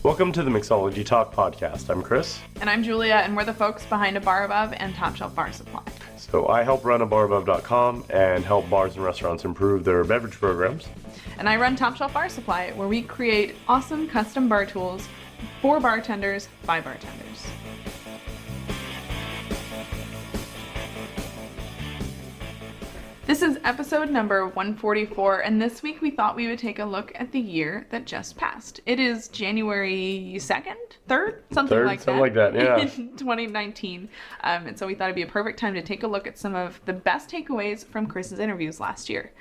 Welcome to the Mixology Talk podcast. I'm Chris. And I'm Julia, and we're the folks behind A Bar Above and Top Shelf Bar Supply. So I help run abarabove.com and help bars and restaurants improve their beverage programs. And I run Top Shelf Bar Supply, where we create awesome custom bar tools for bartenders by bartenders. This is episode number 144, and this week we thought we would take a look at the year that just passed. It is January 2nd? 3rd? Something like that, yeah. In 2019. And so we thought it'd be a perfect time to take a look at some of the best takeaways from Chris's interviews last year.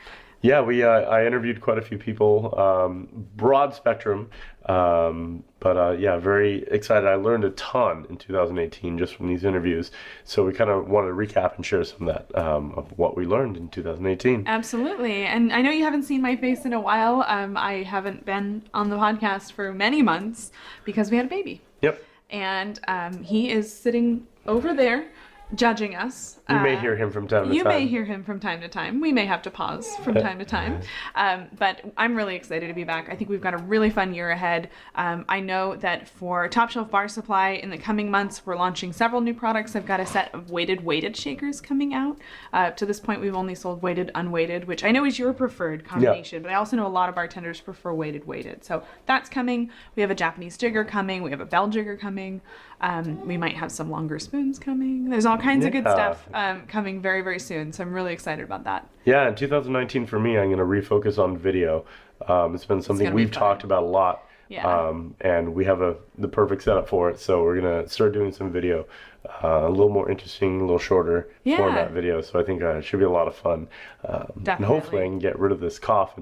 Yeah, I interviewed quite a few people, broad spectrum, but very excited. I learned a ton in 2018 just from these interviews, so we kind of wanted to recap and share some of that, of what we learned in 2018. Absolutely, and I know you haven't seen my face in a while. I haven't been on the podcast for many months because we had a baby. Yep. And he is sitting over there, judging us. You may hear him from time to time. You may hear him from time to time. We may have to pause from time to time. But I'm really excited to be back. I think we've got a really fun year ahead. I know that for Top Shelf Bar Supply in the coming months, we're launching several new products. I've got a set of weighted shakers coming out. To this point, we've only sold weighted, unweighted, which I know is your preferred combination. Yeah. But I also know a lot of bartenders prefer weighted. So that's coming. We have a Japanese jigger coming. We have a bell jigger coming. We might have some longer spoons coming. There's all kinds of good stuff coming very, very soon. So I'm really excited about that. Yeah, in 2019 for me, I'm going to refocus on video. It's been something we've talked about a lot. Yeah. And we have the perfect setup for it. So we're going to start doing some video, a little more interesting, a little shorter format video. So I think it should be a lot of fun. Definitely. And hopefully I can get rid of this cough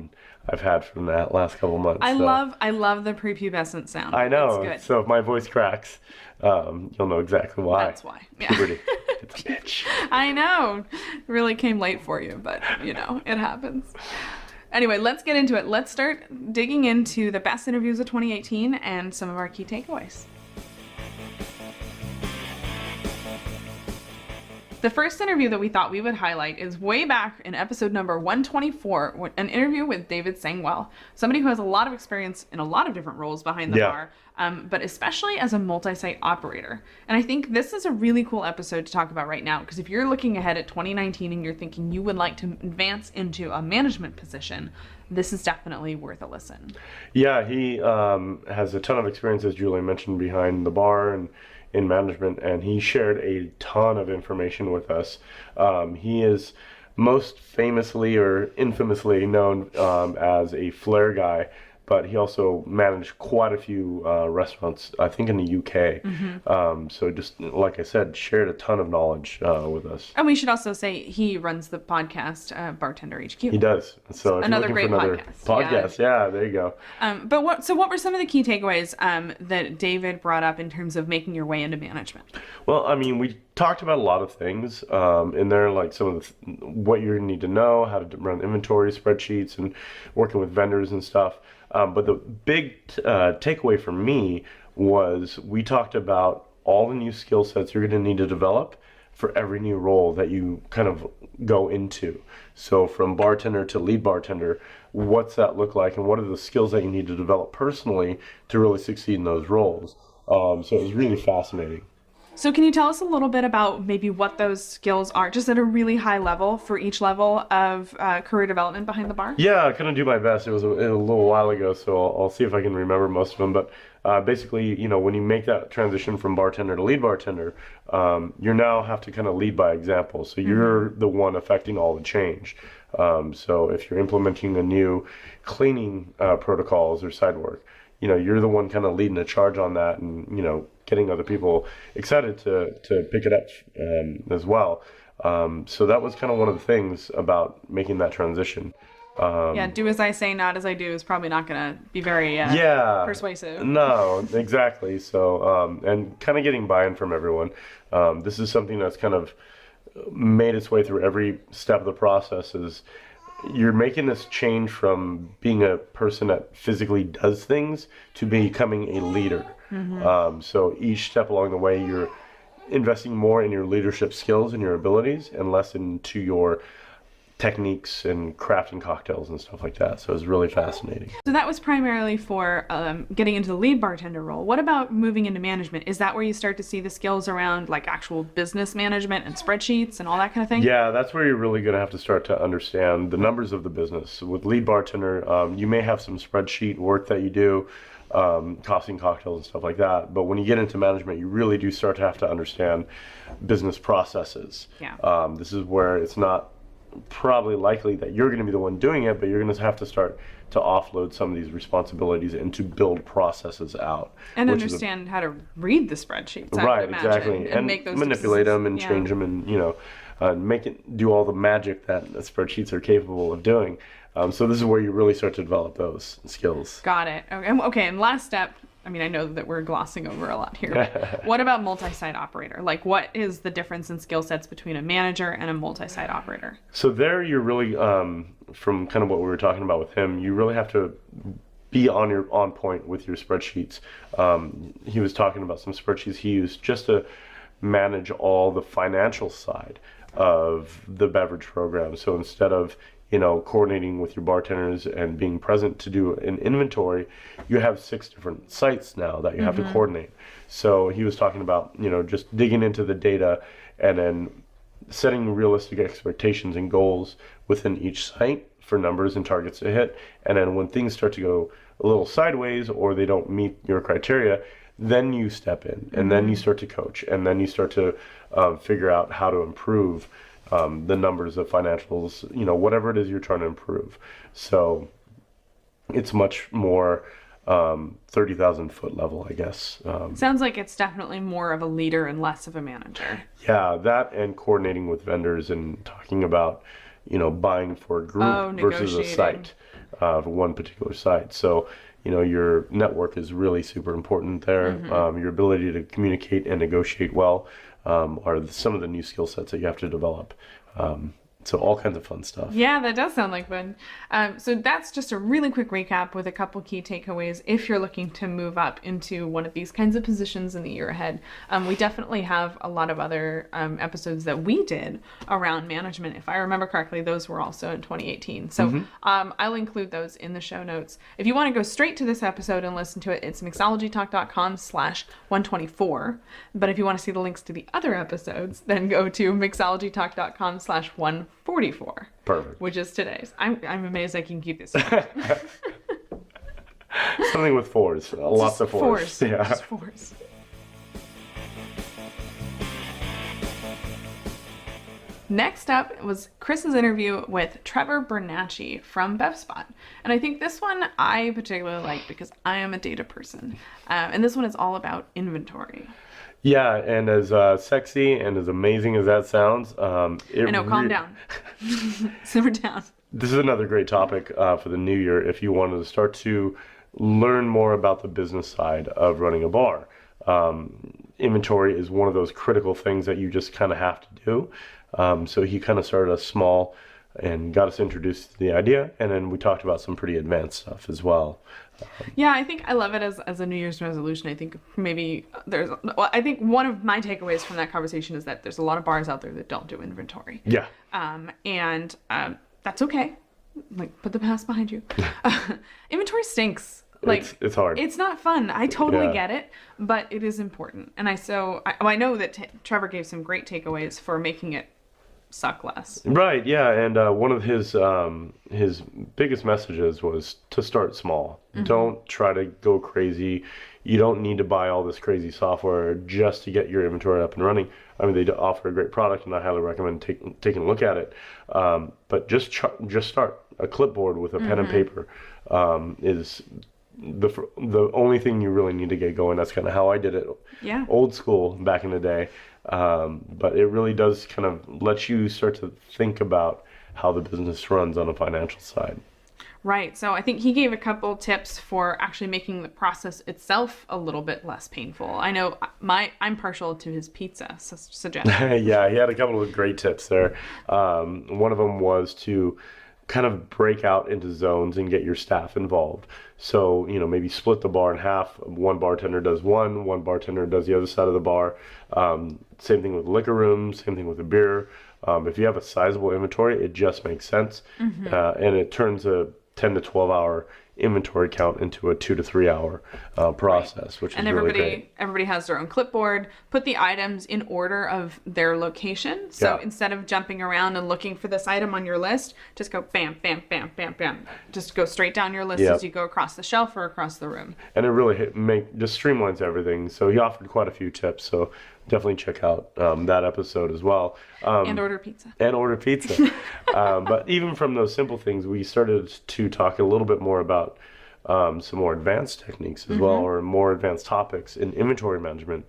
I've had from that last couple months. I love the prepubescent sound. I know. It's good. So if my voice cracks, you'll know exactly why. That's why. Yeah. Puberty. It's a bitch. I know. It really came late for you, but it happens. Anyway, let's get into it. Let's start digging into the best interviews of 2018 and some of our key takeaways. The first interview that we thought we would highlight is way back in episode number 124, an interview with David Sangwell, somebody who has a lot of experience in a lot of different roles behind the bar, but especially as a multi-site operator. And I think this is a really cool episode to talk about right now, because if you're looking ahead at 2019 and you're thinking you would like to advance into a management position, this is definitely worth a listen. Yeah, he has a ton of experience, as Julie mentioned, behind the bar and in management, and he shared a ton of information with us. He is most famously or infamously known as a flair guy, but he also managed quite a few restaurants, I think in the UK. Mm-hmm. So just like I said, shared a ton of knowledge with us. And we should also say he runs the podcast Bartender HQ. He does. So if another you're looking great for another podcast, yeah, there you go. But what were some of the key takeaways that David brought up in terms of making your way into management? Well, I mean, we talked about a lot of things in there, like some of what you're going to need to know, how to run inventory spreadsheets and working with vendors and stuff. But the big takeaway for me was we talked about all the new skill sets you're going to need to develop for every new role that you kind of go into. So from bartender to lead bartender, what's that look like, and what are the skills that you need to develop personally to really succeed in those roles? So it was really fascinating. So can you tell us a little bit about maybe what those skills are, just at a really high level for each level of career development behind the bar? Yeah, I couldn't do my best. It was a little while ago, so I'll see if I can remember most of them. But basically, when you make that transition from bartender to lead bartender, you now have to kind of lead by example. So you're the one affecting all the change. So if you're implementing a new cleaning protocols or side work, you're the one kind of leading the charge on that, and getting other people excited to pick it up as well. So that was kind of one of the things about making that transition. Do as I say, not as I do is probably not going to be very persuasive. No, exactly. So, and kind of getting buy-in from everyone. This is something that's kind of made its way through every step of the process. Is you're making this change from being a person that physically does things to becoming a leader. Mm-hmm. So each step along the way, you're investing more in your leadership skills and your abilities and less into your techniques and crafting cocktails and stuff like that. So it was really fascinating. So that was primarily for getting into the lead bartender role. What about moving into management? Is that where you start to see the skills around like actual business management and spreadsheets and all that kind of thing? Yeah, that's where you're really going to have to start to understand the numbers of the business. With lead bartender, you may have some spreadsheet work that you do, costing cocktails and stuff like that. But when you get into management, you really do start to have to understand business processes. Yeah. This is where it's not probably likely that you're going to be the one doing it, but you're going to have to start to offload some of these responsibilities and to build processes out. And understand how to read the spreadsheets. Right, exactly. And make those manipulate them and yeah. change them and, make it do all the magic that the spreadsheets are capable of doing. So this is where you really start to develop those skills. Got it. Okay, and last step, I mean, I know that we're glossing over a lot here. What about multi-site operator? Like, what is the difference in skill sets between a manager and a multi-site operator? So there you're really, from kind of what we were talking about with him, you really have to be on point with your spreadsheets. He was talking about some spreadsheets he used just to manage all the financial side of the beverage program. So instead of coordinating with your bartenders and being present to do an inventory, you have 6 different sites now that you have to coordinate. So he was talking about, just digging into the data and then setting realistic expectations and goals within each site for numbers and targets to hit. And then when things start to go a little sideways or they don't meet your criteria, then you step in and then you start to coach and then you start to figure out how to improve the numbers of financials, whatever it is you're trying to improve. So it's much more 30,000 foot level, I guess. Sounds like it's definitely more of a leader and less of a manager. Yeah, that and coordinating with vendors and talking about, buying for a group versus a site, for one particular site. So, your network is really super important there. Your ability to communicate and negotiate well are some of the new skill sets that you have to develop. So all kinds of fun stuff. Yeah, that does sound like fun. So that's just a really quick recap with a couple key takeaways if you're looking to move up into one of these kinds of positions in the year ahead. We definitely have a lot of other episodes that we did around management. If I remember correctly, those were also in 2018. So I'll include those in the show notes. If you want to go straight to this episode and listen to it, it's mixologytalk.com/124. But if you want to see the links to the other episodes, then go to mixologytalk.com/144. Perfect. Which is today's. I'm amazed I can keep this. Something with fours. Lots of fours. Yeah. Just fours. Next up was Chris's interview with Trevor Bernacchi from BevSpot. And I think this one I particularly like because I am a data person. And this one is all about inventory. Yeah, and as sexy and as amazing as that sounds, I know, calm down. Simmer down. This is another great topic for the new year if you wanted to start to learn more about the business side of running a bar. Inventory is one of those critical things that you just kind of have to do. So he kind of started us small and got us introduced to the idea, and then we talked about some pretty advanced stuff as well. Yeah, I think I love it as a New Year's resolution. I think maybe I think one of my takeaways from that conversation is that there's a lot of bars out there that don't do inventory. Yeah. And that's okay. Like, put the past behind you. Inventory stinks. Like, it's hard. It's not fun. I totally get it, but it is important. And I know that Trevor gave some great takeaways for making it suck less. Right, yeah, and one of his biggest messages was to start small. Don't try to go crazy. You don't need to buy all this crazy software just to get your inventory up and running. I mean, they offer a great product, and I highly recommend taking a look at it. But just start. A clipboard with a pen and paper is the only thing you really need to get going. That's kind of how I did it. Yeah. Old school back in the day. But it really does kind of let you start to think about how the business runs on a financial side. Right. So I think he gave a couple tips for actually making the process itself a little bit less painful. I know I'm partial to his pizza suggestion. Yeah, he had a couple of great tips there. One of them was to kind of break out into zones and get your staff involved. So, maybe split the bar in half. One bartender does one bartender does the other side of the bar. Same thing with liquor rooms, same thing with the beer If you have a sizable inventory, it just makes sense. And it turns a 10 to 12 hour inventory count into a 2 to 3 hour process, which is really great. Everybody has their own clipboard. Put the items in order of their location. So Yeah. instead of jumping around and looking for this item on your list, just go bam, bam, bam, bam, bam. Just go straight down your list Yep. as you go across the shelf or across the room. And it really just streamlines everything. So he offered quite a few tips. So definitely check out that episode as well. And order pizza. And order pizza. But even from those simple things, we started to talk a little bit more about some more advanced techniques as well, or more advanced topics in inventory management.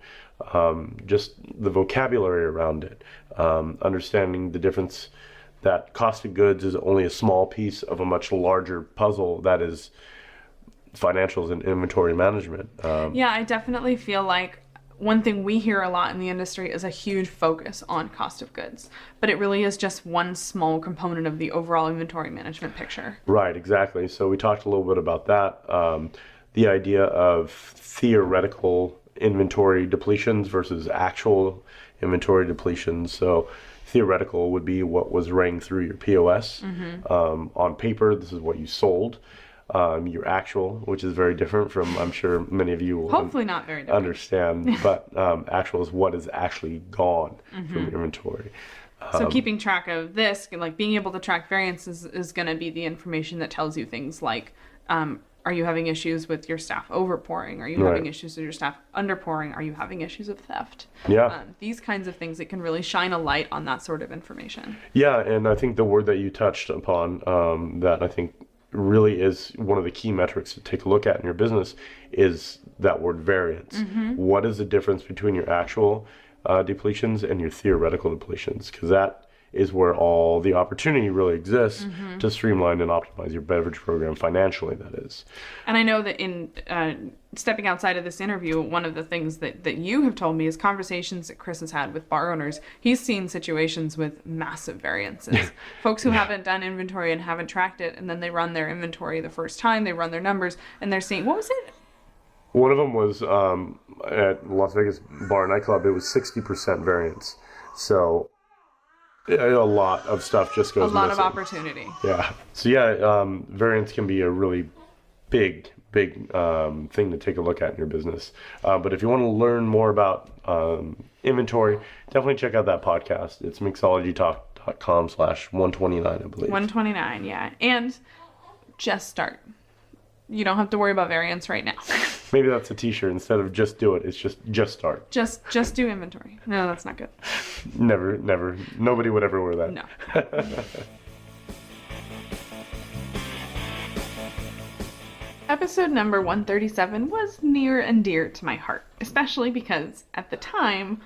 Just the vocabulary around it, understanding the difference that cost of goods is only a small piece of a much larger puzzle that is financials and inventory management. Yeah, I definitely feel like one thing we hear a lot in the industry is a huge focus on cost of goods, but it really is just one small component of the overall inventory management picture. Right, exactly. So we talked a little bit about that. The idea of theoretical inventory depletions versus actual inventory depletions. So theoretical would be what was rang through your POS. On paper, this is what you sold. Your actual, which is very different from, I'm sure many of you will Hopefully not very different. understand, but actual is what is actually gone from your inventory. So keeping track of this, like being able to track variances is going to be the information that tells you things like, are you having issues with your staff overpouring? Are you having issues with your staff underpouring? Are you having issues of theft? Yeah. These kinds of things that can really shine a light on that sort of information. Yeah, and I think the word that you touched upon that I think really is one of the key metrics to take a look at in your business is that word variance. What is the difference between your actual depletions and your theoretical depletions? Because that is where all the opportunity really exists to streamline and optimize your beverage program financially, that is. And I know that in stepping outside of this interview, one of the things that you have told me is conversations that Chris has had with bar owners. He's seen situations with massive variances. Folks who haven't done inventory and haven't tracked it, and then they run their inventory the first time, they run their numbers, and they're seeing, what was it? One of them was at Las Vegas Bar and Nightclub. It was 60% variance. So a lot of stuff just goes A lot missing. of opportunity. Yeah. So variance can be a really big thing to take a look at in your business. But if you want to learn more about inventory, definitely check out that podcast. It's mixologytalk.com/129, I believe. 129, yeah. And just start. You don't have to worry about variance right now. Maybe that's a t-shirt. Instead of just do it, it's just start. Just do inventory. No, that's not good. Never. Nobody would ever wear that. No. Episode number 137 was near and dear to my heart, especially because at the time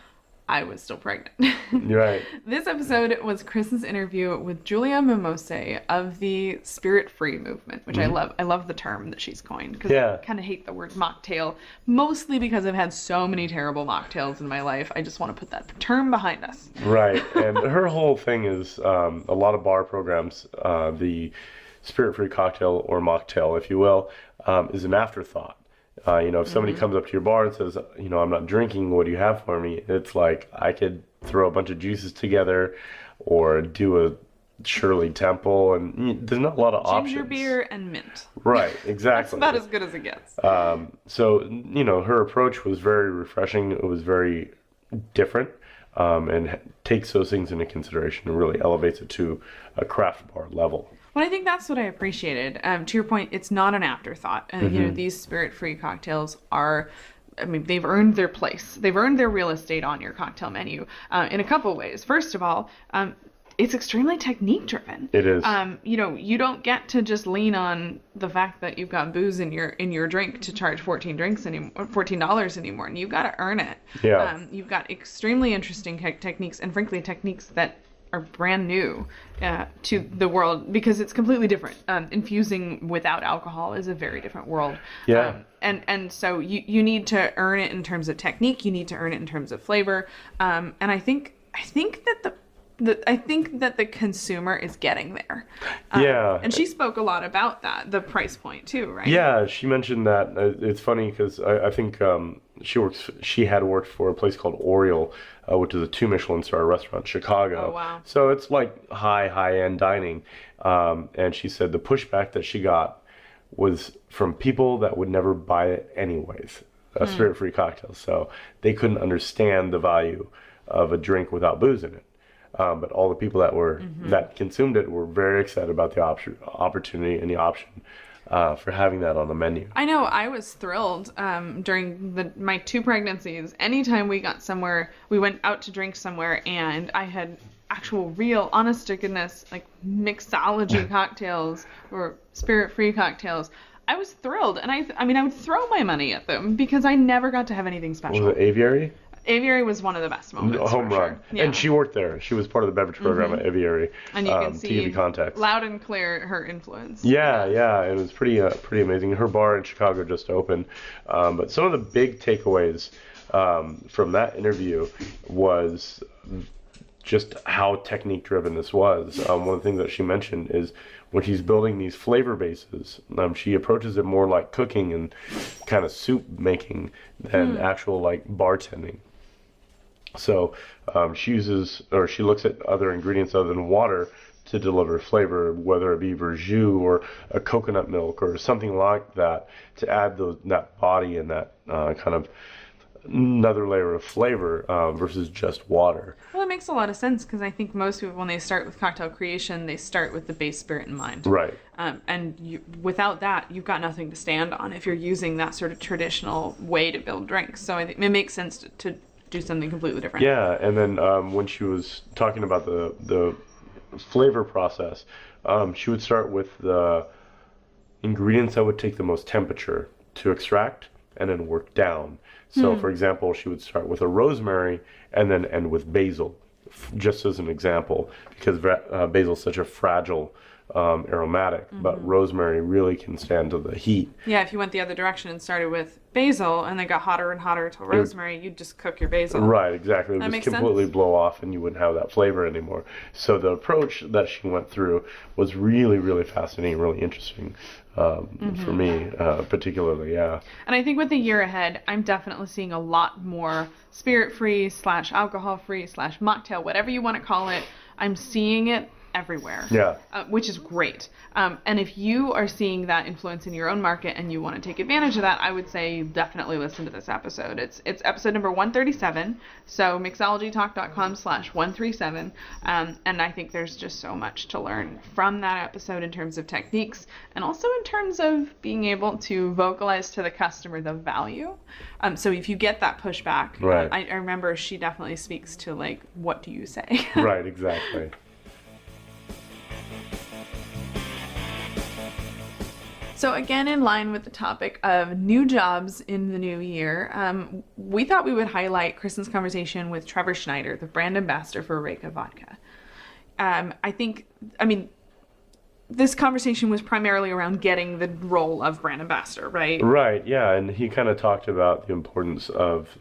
I was still pregnant. You're right. This episode was Chris's interview with Julia Mimose of the Spirit Free movement, which I love. I love the term that she's coined because I kind of hate the word mocktail, mostly because I've had so many terrible mocktails in my life. I just want to put that term behind us. Right. And her whole thing is a lot of bar programs, the Spirit Free cocktail or mocktail, if you will, is an afterthought. If somebody comes up to your bar and says, I'm not drinking, what do you have for me? It's like, I could throw a bunch of juices together or do a Shirley Temple, and there's not a lot of options. Ginger beer and mint. Right, exactly. That's about as good as it gets. So, her approach was very refreshing. It was very different, and takes those things into consideration and really elevates it to a craft bar level. Well, I think that's what I appreciated. To your point, it's not an afterthought. These spirit-free cocktails are, they've earned their place. They've earned their real estate on your cocktail menu in a couple of ways. First of all, it's extremely technique-driven. It is. You don't get to just lean on the fact that you've got booze in your drink to charge $14 anymore, and you've got to earn it. Yeah. You've got extremely interesting techniques, and frankly, techniques that are brand new to the world because it's completely different. Infusing without alcohol is a very different world. Yeah. And so you need to earn it in terms of technique. You need to earn it in terms of flavor. And I think that the consumer is getting there. Yeah. And she spoke a lot about that, the price point too, right? Yeah, she mentioned that. It's funny because I think She had worked for a place called Oriole, which is a 2 Michelin star restaurant in Chicago. Oh, wow. So it's like high end dining. And she said the pushback that she got was from people that would never buy it anyways, a spirit-free cocktail. So they couldn't understand the value of a drink without booze in it. But all the people that consumed it were very excited about the opportunity and the option for having that on the menu. I know. I was thrilled during my 2 pregnancies. Anytime we got somewhere, we went out to drink somewhere, and I had actual, real, honest to goodness, like mixology cocktails or spirit-free cocktails. I was thrilled, and I mean, I would throw my money at them because I never got to have anything special. Was it Aviary? Aviary was one of the best moments. A home for run. sure. Yeah. And she worked there. She was part of the beverage program at Aviary. And you can to see give you context. loud and clear her influence. Yeah, it was pretty amazing. Her bar in Chicago just opened. But some of the big takeaways from that interview was just how technique driven this was. One of the things that she mentioned is when she's building these flavor bases, she approaches it more like cooking and kind of soup making than actual like bartending. So she looks at other ingredients other than water to deliver flavor, whether it be verjus or a coconut milk or something like that, to add that body and that kind of another layer of flavor versus just water. Well, it makes a lot of sense because I think most people, when they start with cocktail creation, they start with the base spirit in mind. Right. And without that, you've got nothing to stand on if you're using that sort of traditional way to build drinks. So I think it makes sense to do something completely different. Yeah, and then when she was talking about the flavor process, she would start with the ingredients that would take the most temperature to extract and then work down. So, for example, she would start with a rosemary and then end with basil, just as an example, because basil is such a fragile aromatic, but rosemary really can stand to the heat. Yeah, if you went the other direction and started with basil and then got hotter and hotter till rosemary, you'd just cook your basil. Right, exactly. It would That just makes completely sense. blow off and you wouldn't have that flavor anymore. So the approach that she went through was really, really fascinating, really interesting for me, particularly, yeah. And I think with the year ahead, I'm definitely seeing a lot more spirit-free / alcohol-free / mocktail, whatever you want to call it. I'm seeing it everywhere. Yeah. Which is great. And if you are seeing that influence in your own market and you want to take advantage of that, I would say definitely listen to this episode. It's episode number 137. So mixologytalk.com/137. And I think there's just so much to learn from that episode in terms of techniques and also in terms of being able to vocalize to the customer the value. So if you get that pushback, Right. I remember she definitely speaks to like, what do you say? Right, exactly. So again, in line with the topic of new jobs in the new year, we thought we would highlight Kristen's conversation with Trevor Schneider, the brand ambassador for Reyka Vodka. This conversation was primarily around getting the role of brand ambassador, right? Right, yeah, and he kind of talked about the importance of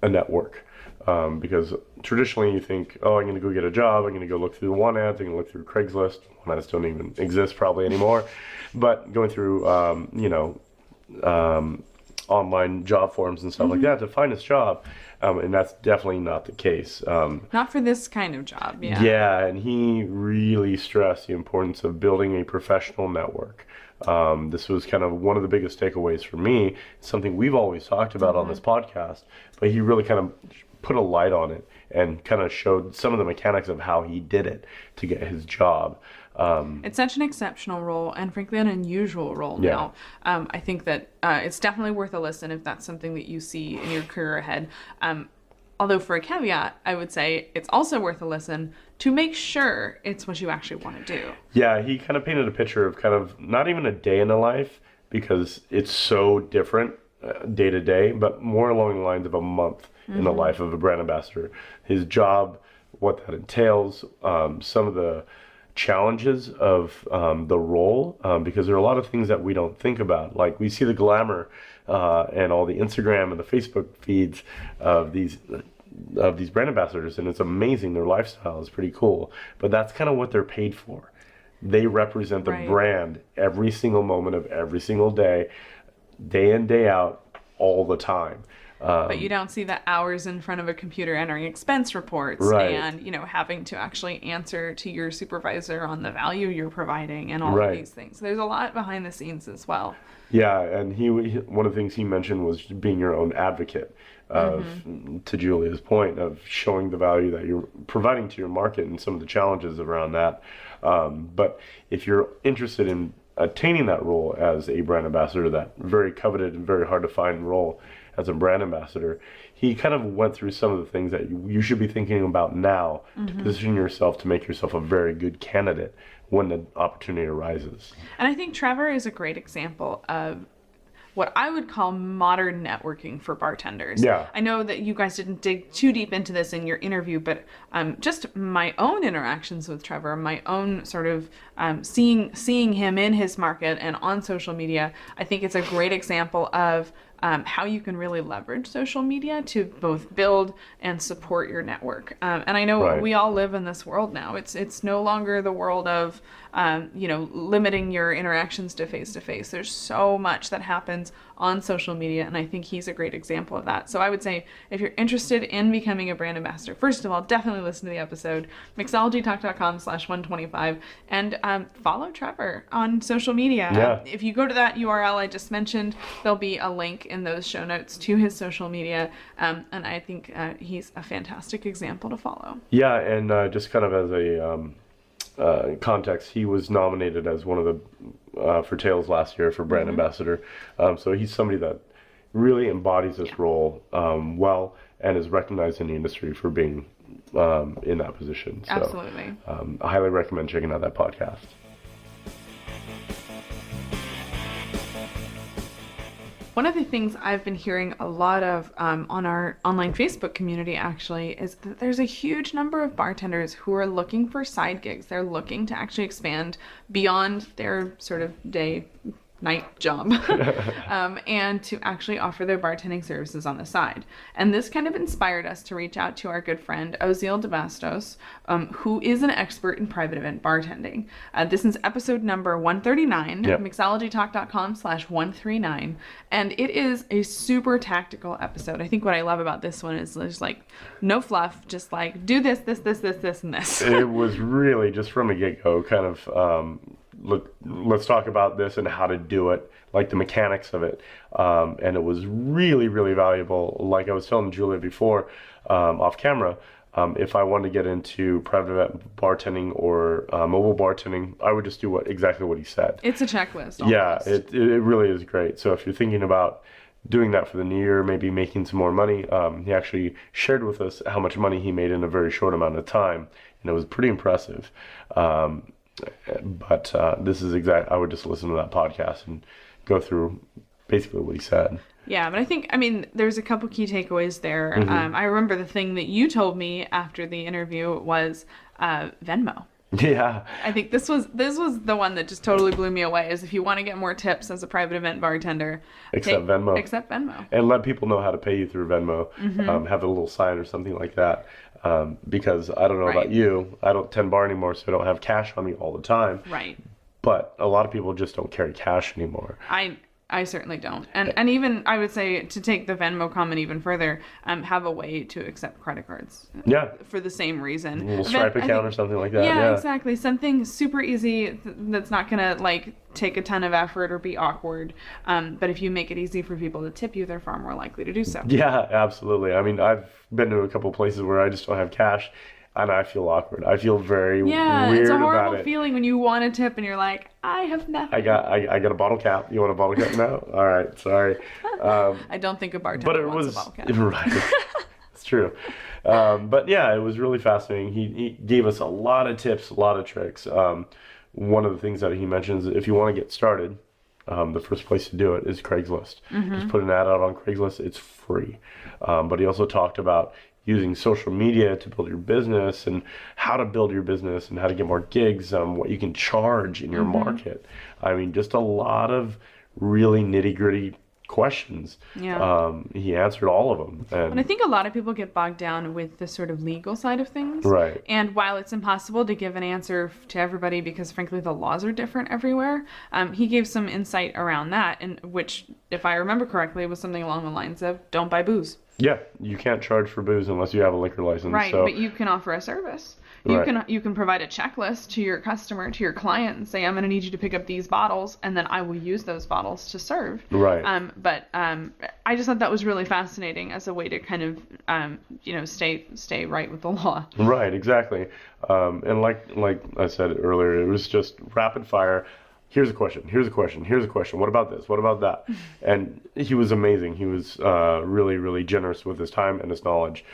a network. Because traditionally you think, oh, I'm going to go get a job, I'm going to go look through the want ads, I'm going to look through Craigslist. Want ads don't even exist probably anymore. But going through, online job forums and stuff like that to find this job. And that's definitely not the case. Not for this kind of job, yeah. Yeah, and he really stressed the importance of building a professional network. This was kind of one of the biggest takeaways for me, something we've always talked about on this podcast, but he really kind of put a light on it and kind of showed some of the mechanics of how he did it to get his job. It's such an exceptional role and frankly an unusual role Yeah. now. I think that it's definitely worth a listen if that's something that you see in your career ahead. Although for a caveat, I would say it's also worth a listen to make sure it's what you actually want to do. Yeah, he kind of painted a picture of kind of not even a day in the life because it's so different day to day, but more along the lines of a month in the life of a brand ambassador. His job, what that entails, some of the challenges of the role, because there are a lot of things that we don't think about. Like we see the glamour and all the Instagram and the Facebook feeds of these brand ambassadors, and it's amazing. Their lifestyle is pretty cool, but that's kind of what they're paid for. They represent the Right. brand every single moment of every single day, day in, day out, all the time. But you don't see the hours in front of a computer entering expense reports Right. and, having to actually answer to your supervisor on the value you're providing and all of Right. these things. There's a lot behind the scenes as well. Yeah, and one of the things he mentioned was being your own advocate of, to Julia's point, of showing the value that you're providing to your market and some of the challenges around that. But if you're interested in attaining that role as a brand ambassador, that very coveted and very hard to find role as a brand ambassador, he kind of went through some of the things that you should be thinking about now to position yourself to make yourself a very good candidate when the opportunity arises. And I think Trevor is a great example of what I would call modern networking for bartenders. Yeah. I know that you guys didn't dig too deep into this in your interview, but just my own interactions with Trevor, my own sort of seeing him in his market and on social media, I think it's a great example of how you can really leverage social media to both build and support your network. And I know Right. we all live in this world now. It's no longer the world of limiting your interactions to face to face. There's so much that happens on social media, and I think he's a great example of that. So I would say if you're interested in becoming a brand ambassador, first of all, definitely listen to the episode, mixologytalk.com/125, and follow Trevor on social media. Yeah. If you go to that URL I just mentioned, there'll be a link in those show notes to his social media, and I think he's a fantastic example to follow. Yeah, and just kind of as a context, he was nominated as one of the for Tails last year for brand ambassador. So he's somebody that really embodies this role well and is recognized in the industry for being in that position. So, Absolutely. I highly recommend checking out that podcast. One of the things I've been hearing a lot of on our online Facebook community actually is that there's a huge number of bartenders who are looking for side gigs. They're looking to actually expand beyond their sort of night job and to actually offer their bartending services on the side. And this kind of inspired us to reach out to our good friend Oziel DeBastos, who is an expert in private event bartending. This is episode number 139, Yep. mixologytalk.com/139, and it is a super tactical episode. I think what I love about this one is there's like no fluff, just like do this, and this. It was really just from the get-go kind of let's talk about this and how to do it, like the mechanics of it. And it was really, really valuable. Like I was telling Julia before, off camera, if I wanted to get into private event bartending or mobile bartending, I would just do exactly what he said. It's a checklist. Yeah, Almost. it really is great. So if you're thinking about doing that for the new year, maybe making some more money, he actually shared with us how much money he made in a very short amount of time, and it was pretty impressive. But this is I would just listen to that podcast and go through basically what he said. Yeah, but I think, there's a couple key takeaways there. I remember the thing that you told me after the interview was Venmo. Yeah. I think this was the one that just totally blew me away, is if you want to get more tips as a private event bartender, Accept Venmo. Accept Venmo. And let people know how to pay you through Venmo. Have a little sign or something like that. Because I don't know Right. about you, I don't tend bar anymore, so I don't have cash on me all the time. Right. But a lot of people just don't carry cash anymore. I certainly don't. And even, I would say, to take the Venmo comment even further, have a way to accept credit cards. Yeah. For the same reason. A little Stripe I account think- or something like that. Yeah, exactly. Something super easy that's not going to, take a ton of effort or be awkward. But if you make it easy for people to tip you, they're far more likely to do so. Yeah, absolutely. I've been to a couple places where I just don't have cash, and I feel awkward. I feel very Yeah, weird it's a about horrible it. feeling when you want a tip and you're like, I have nothing. I got a bottle cap. You want a bottle cap now? All right, sorry. I don't think a bartender But it wants was a bottle cap. right. It's true. But yeah, it was really fascinating. He gave us a lot of tips, a lot of tricks. One of the things that he mentions, if you want to get started, the first place to do it is Craigslist. Just put an ad out on Craigslist. It's free. But he also talked about using social media to build your business and how to build your business and how to get more gigs, what you can charge in your market. Just a lot of really nitty-gritty questions. Yeah. He answered all of them. And I think a lot of people get bogged down with the sort of legal side of things. Right. And while it's impossible to give an answer to everybody because, frankly, the laws are different everywhere, he gave some insight around that, and which, if I remember correctly, was something along the lines of don't buy booze. Yeah, you can't charge for booze unless you have a liquor license. Right, so. but you can offer a service. You can provide a checklist to your customer, to your client, and say, I'm going to need you to pick up these bottles, and then I will use those bottles to serve. Right. But I just thought that was really fascinating as a way to kind of, stay right with the law. Right, exactly. And like I said earlier, it was just rapid fire. Here's a question. Here's a question. Here's a question. What about this? What about that? And he was amazing. He was really, really generous with his time and his knowledge.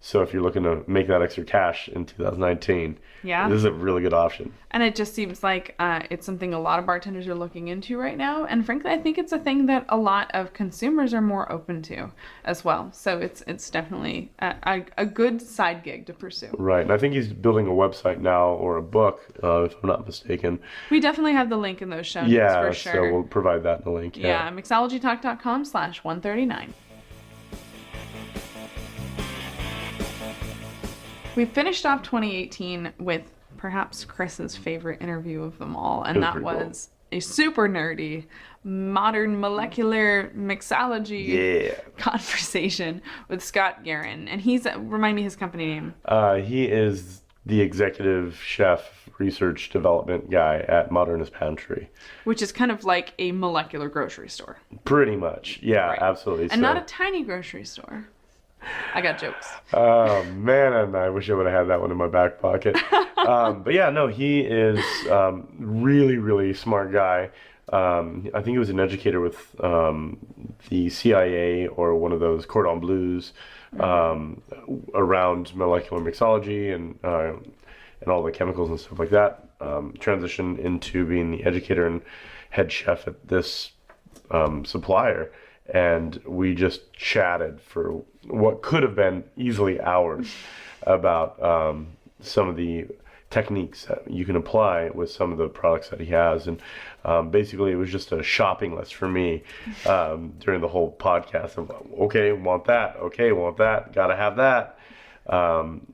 So if you're looking to make that extra cash in 2019, Yeah. this is a really good option. And it just seems like it's something a lot of bartenders are looking into right now. And frankly, I think it's a thing that a lot of consumers are more open to as well. So it's definitely a good side gig to pursue. Right. And I think he's building a website now or a book, if I'm not mistaken. We definitely have the link in those show notes Yeah, for sure. so we'll provide that in the link. Yeah, mixologytalk.com/139. We finished off 2018 with perhaps Chris's favorite interview of them all, and that was a super nerdy modern molecular mixology conversation with Scott Guerin. And remind me his company name. He is the executive chef research development guy at Modernist Pantry. Which is kind of like a molecular grocery store. Pretty much. Yeah, Right. absolutely. And not a tiny grocery store. I got jokes. Oh, man, and I wish I would have had that one in my back pocket. But yeah, no, he is really, really smart guy. I think he was an educator with the CIA or one of those cordon bleus around molecular mixology and all the chemicals and stuff like that. Transitioned into being the educator and head chef at this supplier. And we just chatted for what could have been easily hours about some of the techniques that you can apply with some of the products that he has. And basically, it was just a shopping list for me during the whole podcast. Of, okay, want that. Okay, want that. Gotta have that.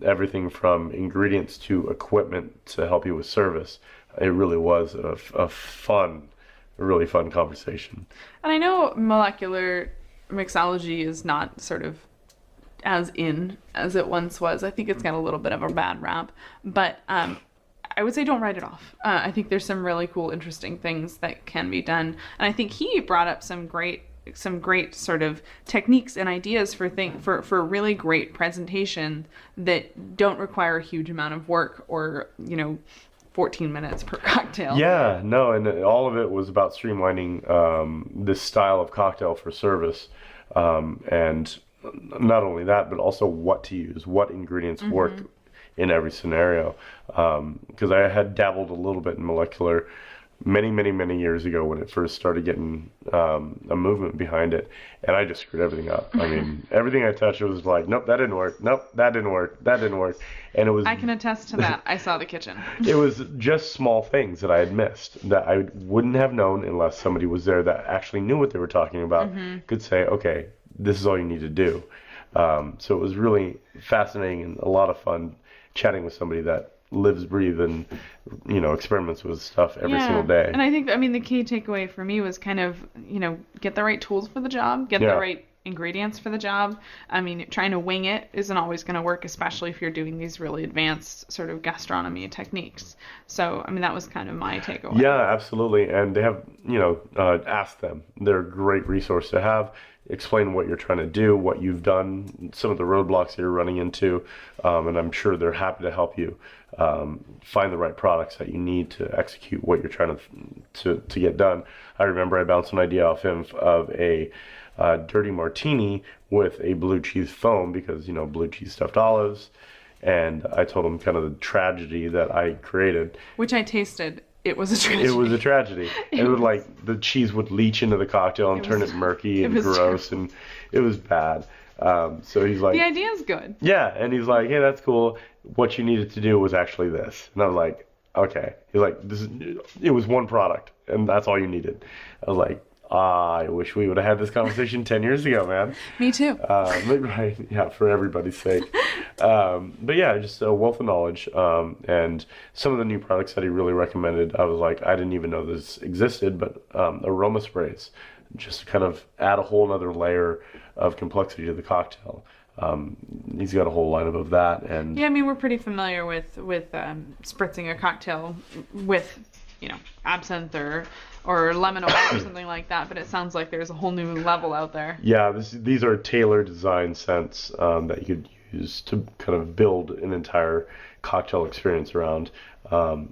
Everything from ingredients to equipment to help you with service. It really was a really fun conversation. And I know molecular mixology is not sort of as in as it once was. I think it's got a little bit of a bad rap, but I would say don't write it off. I think there's some really cool, interesting things that can be done, and I think he brought up some great sort of techniques and ideas for really great presentation that don't require a huge amount of work or 14 minutes per cocktail. Yeah, no, and all of it was about streamlining this style of cocktail for service, and not only that, but also what to use, what ingredients work in every scenario. Because I had dabbled a little bit in molecular many years ago when it first started getting a movement behind it, and I just screwed everything up. I mean, everything I touched was like, nope, that didn't work. Nope, that didn't work. That didn't work. And it was. I can attest to that. I saw the kitchen. It was just small things that I had missed that I wouldn't have known unless somebody was there that actually knew what they were talking about. Could say, okay, this is all you need to do. So it was really fascinating and a lot of fun chatting with somebody that lives, breathes, and experiments with stuff every single day. And I think, the key takeaway for me was kind of, get the right tools for the job, get the right ingredients for the job. Trying to wing it isn't always going to work, especially if you're doing these really advanced sort of gastronomy techniques. So, that was kind of my takeaway. Yeah, absolutely. And they have, ask them. They're a great resource to have. Explain what you're trying to do, what you've done, some of the roadblocks you're running into, and I'm sure they're happy to help you find the right products that you need to execute what you're trying to get done. I remember I bounced an idea off him of a dirty martini with a blue cheese foam because, blue cheese stuffed olives, and I told him kind of the tragedy that I created. Which I tasted. It was a tragedy. It was a tragedy. It would the cheese would leach into the cocktail and turn it murky and gross, and it was bad. So he's like, the idea is good. Yeah, and he's like, hey, that's cool. What you needed to do was actually this, and I was like, okay. He's like, it was one product, and that's all you needed. I was like, I wish we would have had this conversation 10 years ago, man. Me too. But, right, yeah, for everybody's sake. But yeah, just a wealth of knowledge. And some of the new products that he really recommended, I was like, I didn't even know this existed, but aroma sprays just kind of add a whole nother layer of complexity to the cocktail. He's got a whole lineup of that, and Yeah, I mean, we're pretty familiar with spritzing a cocktail with, absinthe or lemon oil or something like that. But it sounds like there's a whole new level out there. yeah, these are tailor design scents that you could use to kind of build an entire cocktail experience around.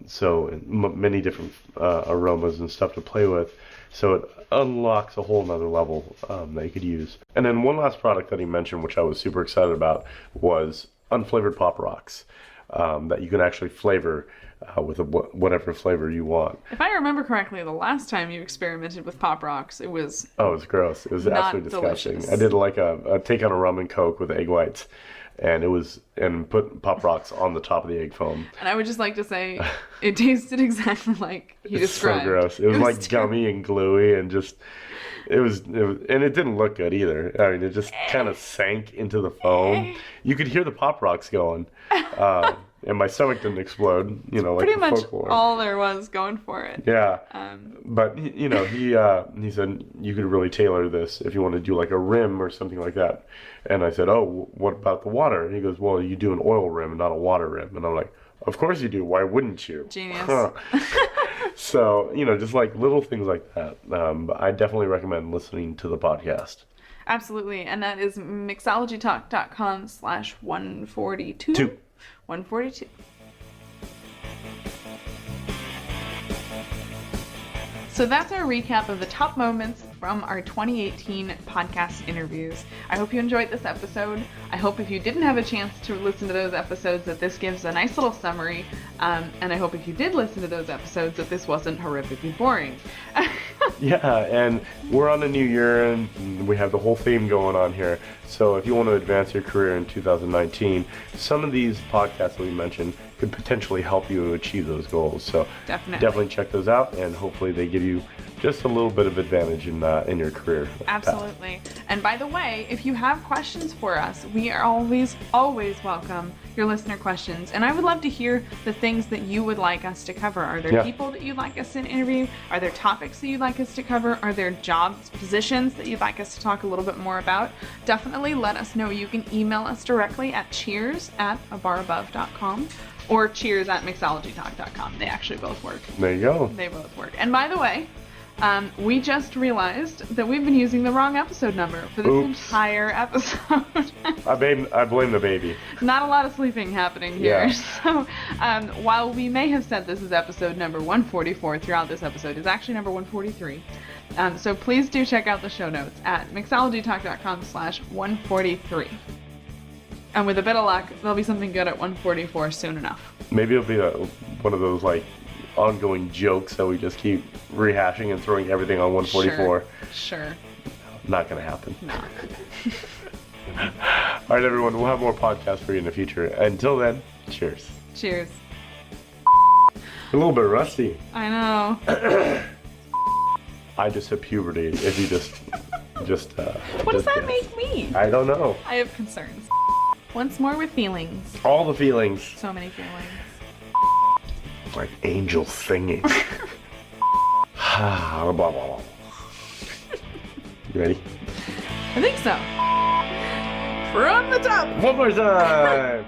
So many different aromas and stuff to play with. So it unlocks a whole nother level that you could use. And then one last product that he mentioned, which I was super excited about, was unflavored Pop Rocks that you can actually flavor with whatever flavor you want. If I remember correctly, the last time you experimented with Pop Rocks, it was Oh, it was gross. It was not absolutely disgusting. delicious. I did like a take on a rum and Coke with egg whites, and put Pop Rocks on the top of the egg foam. And I would just like to say, it tasted exactly like he It's so described. gross. It was like terrible. gummy and gluey and just it was and it didn't look good either. I mean, it just kind of sank into the foam. You could hear the Pop Rocks going. And my stomach didn't explode, like Pretty the much folklore. all there was going for it. Yeah. Um, But he said you could really tailor this if you want to do like a rim or something like that. And I said, oh, what about the water? And he goes, well, you do an oil rim, not a water rim. And I'm like, of course you do. Why wouldn't you? Genius. So just like little things like that. I definitely recommend listening to the podcast. Absolutely. And that is mixologytalk.com/142. Two. 142. So that's our recap of the top moments from our 2018 podcast interviews. I hope you enjoyed this episode. I hope if you didn't have a chance to listen to those episodes that this gives a nice little summary. And I hope if you did listen to those episodes that this wasn't horrifically boring. Yeah, and we're on a new year and we have the whole theme going on here. So if you want to advance your career in 2019, some of these podcasts that we mentioned could potentially help you achieve those goals. So Definitely. check those out, and hopefully they give you just a little bit of advantage in your career path. Absolutely. And by the way, if you have questions for us, we are always welcome your listener questions. And I would love to hear the things that you would like us to cover. Are there Yeah. people that you'd like us to interview? Are there topics that you'd like us to cover? Are there jobs, positions that you'd like us to talk a little bit more about? Definitely let us know. You can email us directly at cheers@abarabove.com or cheers@mixologytalk.com. They actually both work. There you go. They both work. And by the way, we just realized that we've been using the wrong episode number for this Oops. entire episode. I blame the baby. Not a lot of sleeping happening here. Yeah. So while we may have said this is episode number 144 throughout this episode, it's actually number 143. So please do check out the show notes at mixologytalk.com/143. And with a bit of luck, there'll be something good at 144 soon enough. Maybe it'll be one of those like ongoing jokes that we just keep rehashing and throwing everything on 144. Sure. Not gonna happen. No. All right, everyone. We'll have more podcasts for you in the future. Until then, cheers. Cheers. A little bit rusty. I know. I just hit puberty. If you just. What does just that guess. make me? I don't know. I have concerns. Once more with feelings. All the feelings. So many feelings. Like angels singing. Blah, blah, blah. You ready? I think so. From the top. One more time.